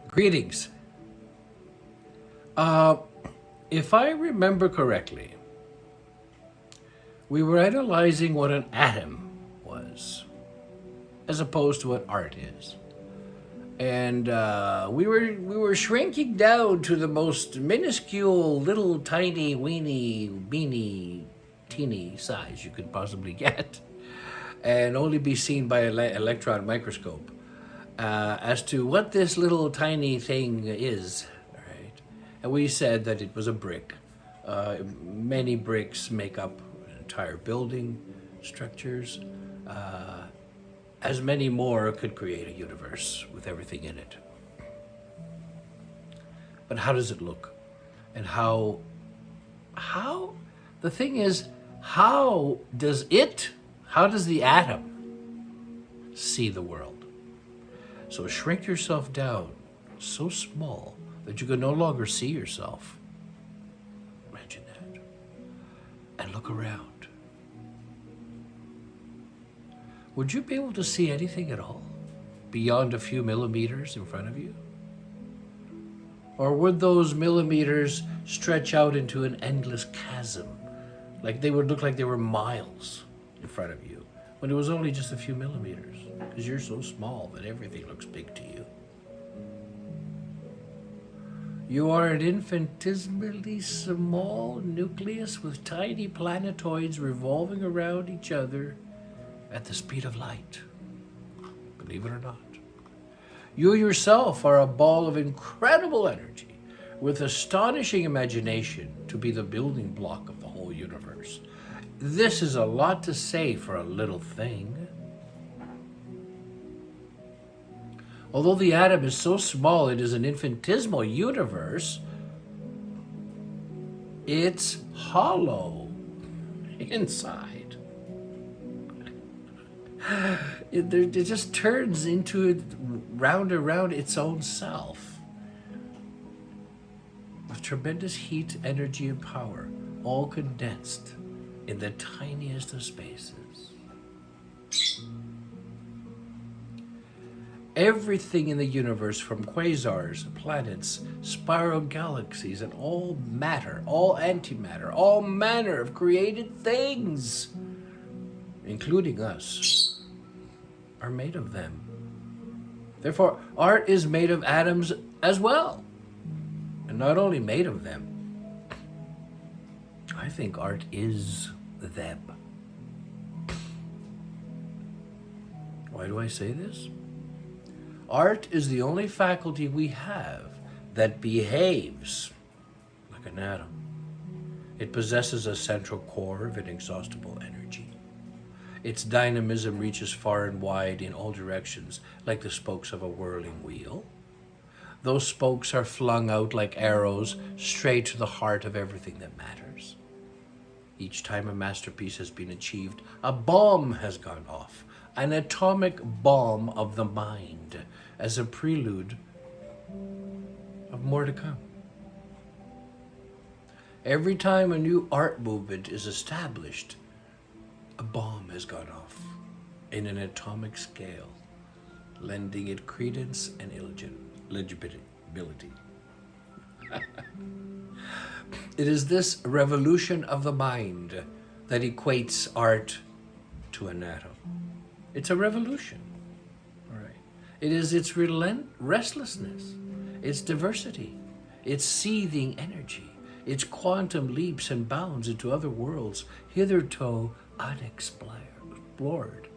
Greetings. Uh, if I remember correctly, we were analyzing what an atom was, as opposed to what art is, and we were shrinking down to the most minuscule, little, tiny, weeny, beany, teeny size you could possibly get, and only be seen by an electron microscope. As to what this little tiny thing is, right? And we said that it was a brick. Many bricks make up an entire building, structures. As many more could create a universe with everything in it. But how does it look? And how, the thing is, how does the atom see the world? So shrink yourself down so small that you can no longer see yourself. Imagine that. And look around. Would you be able to see anything at all beyond a few millimeters in front of you? Or would those millimeters stretch out into an endless chasm? Like they would look like they were miles in front of you when it was only just a few millimeters, because you're so small that everything looks big to you. You are an infinitesimally small nucleus with tiny planetoids revolving around each other at the speed of light. Believe it or not. You yourself are a ball of incredible energy with astonishing imagination to be the building block of the whole universe. This is a lot to say for a little thing. Although the atom is so small it is an infinitesimal universe, it's hollow inside. It just turns into it round around its own self. With tremendous heat, energy, and power, all condensed in the tiniest of spaces. Everything in the universe, from quasars, planets, spiral galaxies, and all matter, all antimatter, all manner of created things, including us, are made of them. Therefore, art is made of atoms as well. And not only made of them, I think art is them. Why do I say this? Art is the only faculty we have that behaves like an atom. It possesses a central core of inexhaustible energy. Its dynamism reaches far and wide in all directions, like the spokes of a whirling wheel. Those spokes are flung out like arrows straight to the heart of everything that matters. Each time a masterpiece has been achieved, a bomb has gone off, an atomic bomb of the mind, as a prelude of more to come. Every time a new art movement is established, a bomb has gone off in an atomic scale, lending it credence and legibility. It is this revolution of the mind that equates art to an atom. It's a revolution, all right? It is its restlessness, its diversity, its seething energy, its quantum leaps and bounds into other worlds hitherto unexplored,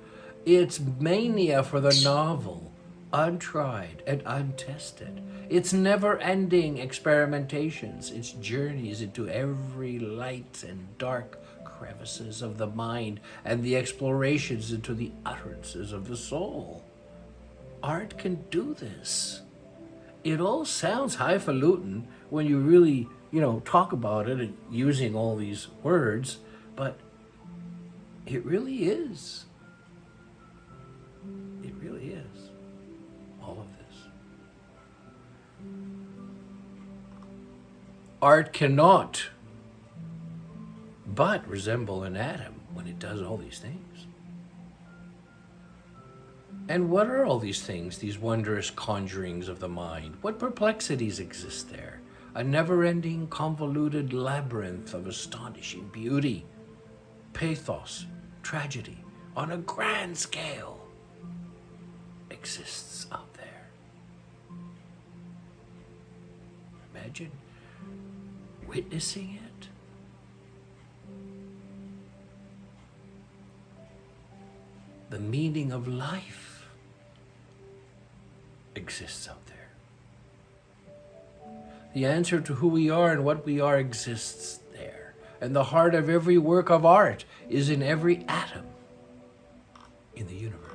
its mania for the novel, untried and untested, its never-ending experimentations, its journeys into every light and dark crevices of the mind, and the explorations into the utterances of the soul. Art can do this. It all sounds highfalutin when you really, talk about it and using all these words, but it really is. It really is. All of this. Art cannot but resemble an atom when it does all these things. And what are all these things, these wondrous conjurings of the mind? What perplexities exist there? A never-ending, convoluted labyrinth of astonishing beauty, pathos, tragedy, on a grand scale, exists out there. Imagine witnessing it. The meaning of life exists out there. The answer to who we are and what we are exists there. And the heart of every work of art is in every atom in the universe.